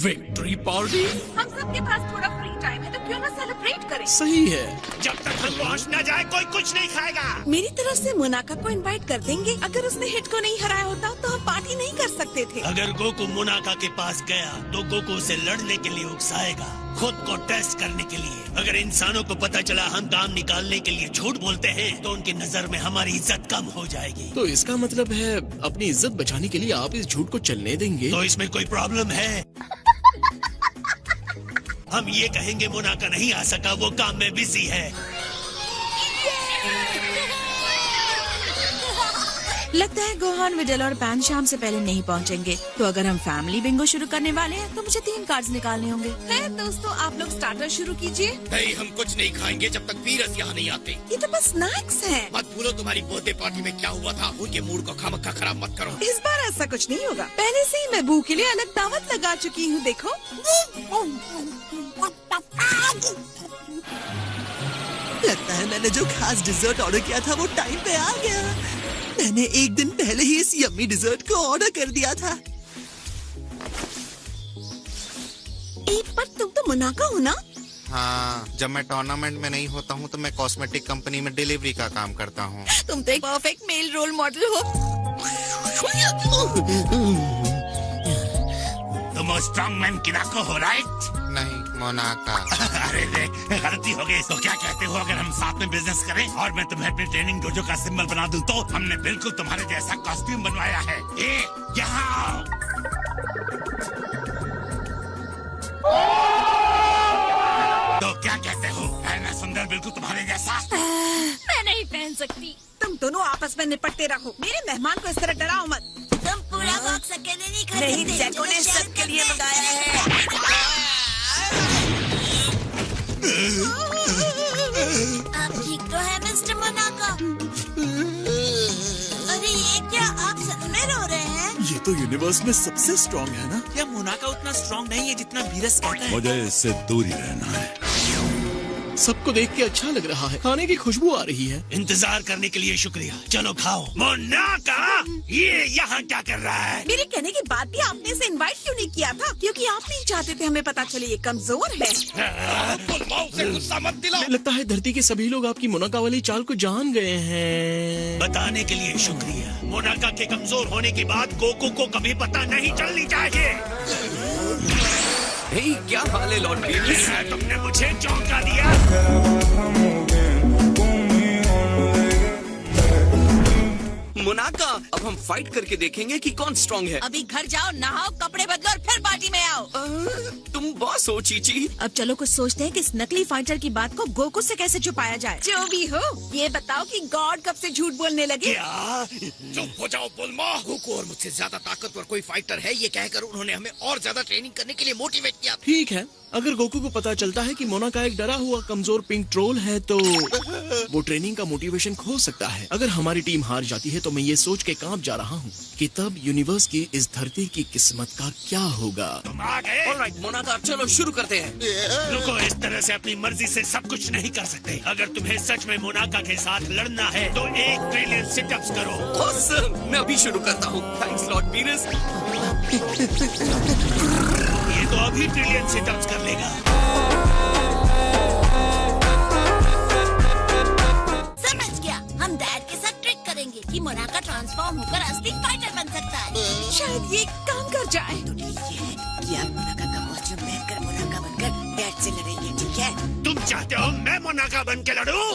Victory party? हम सबके पास थोड़ा फ्री टाइम है तो क्यों ना सेलिब्रेट करें? सही है। जब तक हम पहुंच न जाए कोई कुछ नहीं खाएगा। मेरी तरफ से मोनाका को इनवाइट कर देंगे। अगर उसने हिट को नहीं हराया होता तो हम पार्टी नहीं कर सकते थे। अगर गोकू मोनाका के पास गया तो गोकू उसे लड़ने के लिए उकसाएगा, खुद को टेस्ट करने के लिए। अगर इंसानों को पता चला हम काम निकालने के लिए झूठ बोलते हैं तो उनकी नजर में हमारी इज्जत कम हो जाएगी। तो इसका मतलब है अपनी इज्जत बचाने के लिए आप इस झूठ को चलने देंगे? तो इसमें कोई प्रॉब्लम है? हम ये कहेंगे मोनाका नहीं आ सका, वो काम में बिजी है। लगता है गोहान, विडल और पैन शाम से पहले नहीं पहुंचेंगे। तो अगर हम फैमिली बिंगो शुरू करने वाले हैं तो मुझे 3 कार्ड्स निकालने होंगे। है दोस्तों, आप लोग स्टार्टर शुरू कीजिए। नहीं, हम कुछ नहीं खाएंगे जब तक वीरस यहाँ नहीं आते। ये तो बस स्नैक्स हैं। मत भूलो तुम्हारी बर्थडे पार्टी में क्या हुआ था। उनके मूड को खामखा खराब मत करो। इस बार ऐसा कुछ नहीं होगा। पहले से ही मैं बू के लिए अलग दावत लगा चुकी हूँ। देखो, लगता है मैंने जो खास डिजर्ट ऑर्डर किया था वो टाइम पे आ गया। मैंने एक दिन पहले ही इस यम्मी डिजर्ट को ऑर्डर कर दिया था। पर तुम तो मोनाका हो ना? हाँ, जब मैं टूर्नामेंट में नहीं होता हूँ तो मैं कॉस्मेटिक कंपनी में डिलीवरी का काम करता हूँ। तुम तो एक परफेक्ट मेल रोल मॉडल हो। तुम स्ट्रॉन्ग मैन किनाको हो, राइट? नहीं, मोनाका। अरे देख, गलती हो गई। तो क्या कहते हो अगर हम साथ में बिजनेस करें और मैं तुम्हें अपनी ट्रेनिंग डोजो का सिंबल बना दूं? तो हमने बिल्कुल तुम्हारे जैसा कॉस्ट्यूम बनवाया है। यहाँ आओ। तो क्या कहते हो? है ना सुंदर, बिल्कुल तुम्हारे जैसा? मैं नहीं पहन सकती। तुम दोनों आपस में निपटते रहो। मेरे मेहमान को इस तरह डराओ मत। तुम पूरा बॉक्स अकेले नहीं खरीदते। नहीं, जैको ने सबके लिए मंगाया है। आप ठीक तो है मिस्टर मोनाका? अरे ये क्या, आप सच में रो रहे हैं? ये तो यूनिवर्स में सबसे स्ट्रॉन्ग है ना? क्या मोनाका उतना स्ट्रॉन्ग नहीं है जितना वीरस कहता है? मुझे इससे दूर ही रहना है। सबको देख के अच्छा लग रहा है। खाने की खुशबू आ रही है। इंतजार करने के लिए शुक्रिया। चलो खाओ। मोनाका, ये यहाँ क्या कर रहा है? मेरे कहने के बाद भी आपने इसे इनवाइट क्यों नहीं किया था? क्योंकि आप नहीं चाहते थे हमें पता चले ये कमजोर है। से गुस्सा मत दिलाओ। लगता है धरती के सभी लोग आपकी मोनाका वाली चाल को जान गए हैं। बताने के लिए शुक्रिया। मोनाका के कमजोर होने के बाद गोकू को कभी पता नहीं चलनी चाहिए। क्या हाल है लॉर्ड वीरस? तुमने मुझे चौंका दिया। मोनाका, अब हम फाइट करके देखेंगे कि कौन स्ट्रॉन्ग है। अभी घर जाओ, नहाओ, कपड़े बदलो और फिर पार्टी में आओ। तुम बॉस हो चीची। अब चलो कुछ सोचते हैं कि इस नकली फाइटर की बात को गोकू से कैसे छुपाया जाए। जो भी हो, ये बताओ कि गॉड कब से झूठ बोलने लगे? क्या? चुप हो जाओ बुल्मा। गोकू और मुझसे ज्यादा ताकतवर कोई फाइटर है, ये कहकर उन्होंने हमें और ज्यादा ट्रेनिंग करने के लिए मोटिवेट किया। ठीक है, अगर गोकू को पता चलता है कि मोनाका एक डरा हुआ कमजोर पिंक ट्रोल है तो वो ट्रेनिंग का मोटिवेशन खो सकता है। अगर हमारी टीम हार जाती है तो मैं ये सोच के कांप जा रहा हूँ कि तब यूनिवर्स की इस धरती की किस्मत का क्या होगा। तुम आ गए? ऑलराइट मोनाका, चलो शुरू करते हैं। रुको, इस तरह से अपनी मर्जी से सब कुछ नहीं कर सकते। अगर तुम्हें सच में मोनाका के साथ लड़ना है तो 1 ट्रिलियन सिटअप्स करो। ऑसम, मैं अभी शुरू करता हूँ। Thanks Lord Beerus. ये तो अभी ट्रिलियन सिटअप्स कर लेगा। समझ गया, हम डैड के साथ ट्रिक करेंगे कि मोनाका ट्रांसफॉर्म होकर असली फाइटर बन सकता है। शायद ये काम कर जाए। तो ठीक है कि आप मोनाका का कॉस्ट्यूम पहनकर मोनाका बनकर डैड से लड़ेंगे, ठीक है? तुम चाहते हो मैं मोनाका बन के लड़ूं?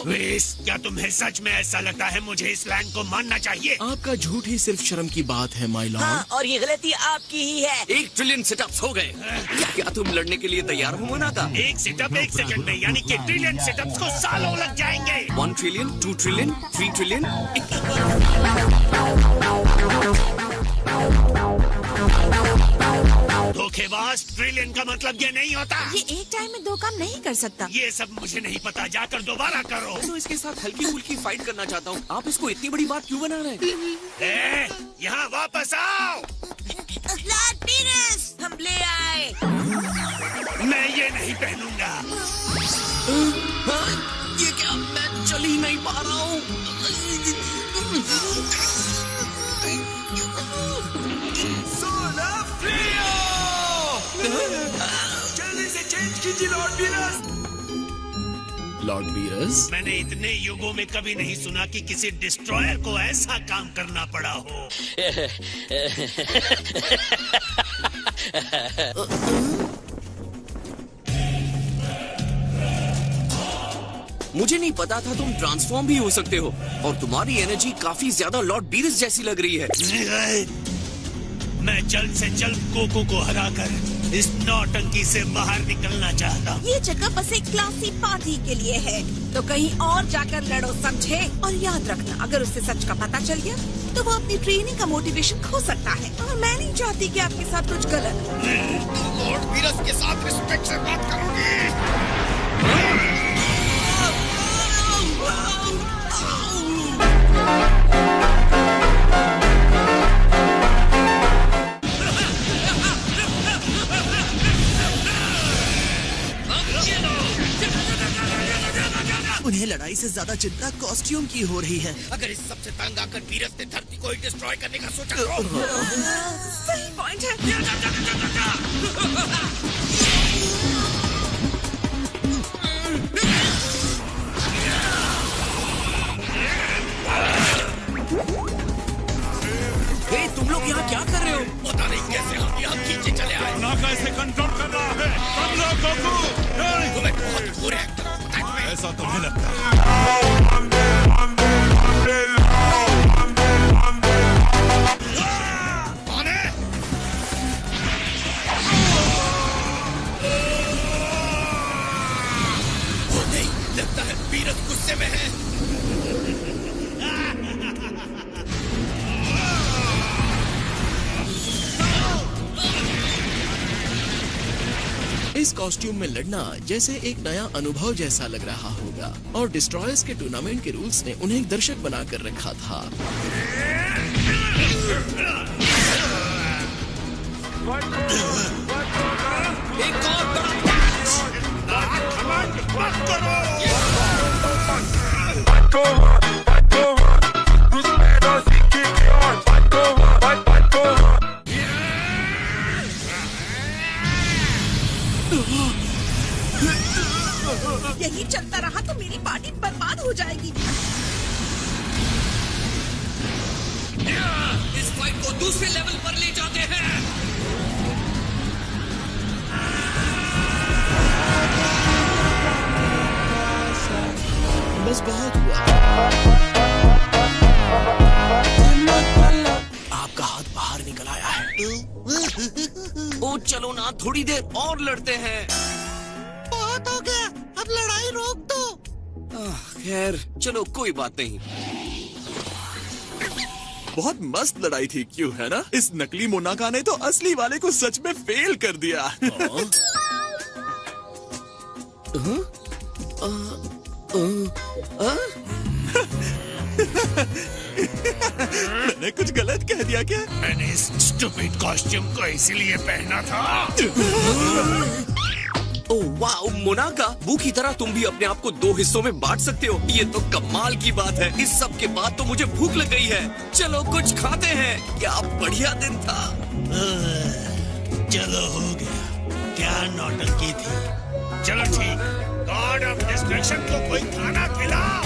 क्या तुम्हें सच में ऐसा लगता है मुझे इस लैंड को मानना चाहिए? आपका झूठ ही सिर्फ शर्म की बात है माय लॉर्ड। हाँ, और ये गलती आपकी ही है। 1 ट्रिलियन सिटअप्स हो गए। क्या तुम लड़ने के लिए तैयार हो मोनाका? 1 सिटअप 1 सेकंड में, यानी कि ट्रिलियन सिटअप्स को सालों लग जाएंगे। 1 ट्रिलियन, 2 ट्रिलियन, 3 ट्रिलियन। धोखेबाज, ट्रिलियन का मतलब ये नहीं होता। ये एक टाइम में 2 काम नहीं कर सकता। ये सब मुझे नहीं पता, जाकर दोबारा करो। तो इसके साथ हल्की फुल्की फाइट करना चाहता हूँ। आप इसको इतनी बड़ी बात क्यों बना रहे हैं? यहाँ वापस आओ। लॉर्ड वीरस, हम ले आए। मैं ये नहीं पहनूंगा। ये क्या, मैं चल ही नहीं पा रहा हूँ। सोना फ्रियो! चेंज कीजिए लॉर्ड वीनस। लॉर्ड बीरस, मैंने इतने युगों में कभी नहीं सुना कि किसी डिस्ट्रॉयर को ऐसा काम करना पड़ा हो। मुझे नहीं पता था तुम ट्रांसफॉर्म भी हो सकते हो, और तुम्हारी एनर्जी काफी ज्यादा लॉर्ड बीरस जैसी लग रही है। मैं जल्द से जल्द कोको को हराकर इस नौटंकी से बाहर निकलना चाहता हूँ। ये जगह बस एक क्लासी पार्टी के लिए है, तो कहीं और जाकर लड़ो, समझे? और याद रखना, अगर उसे सच का पता चल गया तो वो अपनी ट्रेनिंग का मोटिवेशन खो सकता है, और मैं नहीं चाहती कि आपके साथ कुछ गलत। लॉर्ड वीरस के साथ रिस्पेक्ट से बात करोगी। उन्हें लड़ाई से ज्यादा चिंता कॉस्ट्यूम की हो रही है। अगर इस सबसे तंग आकर वीरस ने धरती को ही डिस्ट्रॉय करने का सोचा तो सही पॉइंट है। हे, तुम लोग यहाँ क्या कर रहे हो? पता नहीं कैसे हम यहाँ खींचे चले आए। मोनाका इसे कंट्रोल कर रहा है। हमला गोकू। तुम्हें बहुत बुरे एक्टर हो, पता है तुम्हें? ऐसा तो नहीं लगता। कौन है? वो नहीं, लगता है वीरस गुस्से में है। इस कॉस्ट्यूम में लड़ना जैसे एक नया अनुभव जैसा लग रहा होगा, और डिस्ट्रॉयर्स के टूर्नामेंट के रूल्स ने उन्हें एक दर्शक बनाकर रखा था। एक और यही चलता रहा तो मेरी पार्टी बर्बाद हो जाएगी। इस फाइट को दूसरे लेवल पर ले जाते हैं। बस बहुत हुआ। आपका हाथ बाहर निकल आया है। ओ चलो ना, थोड़ी देर और लड़ते हैं। बहुत हो गया, अब लड़ाई रोक दो। खैर चलो, कोई बात नहीं। बहुत मस्त लड़ाई थी, क्यों है ना? इस नकली मोनाका ने तो असली वाले को सच में फेल कर दिया। मैंने कुछ गलत कह दिया क्या? मैंने इस स्टूपिड कॉस्ट्यूम को इसीलिए पहना था। ओह वाओ, मोनाका, बू की तरह तुम भी अपने आप को दो हिस्सों में बांट सकते हो। ये तो कमाल की बात है। इस सब के बाद तो मुझे भूख लग गई है। चलो कुछ खाते हैं। क्या बढ़िया दिन था। चलो हो गया, क्या नौटंकी थी। चलो ठीक, गॉड ऑफ डिस्ट्रक्शन को कोई खाना खिलाओ।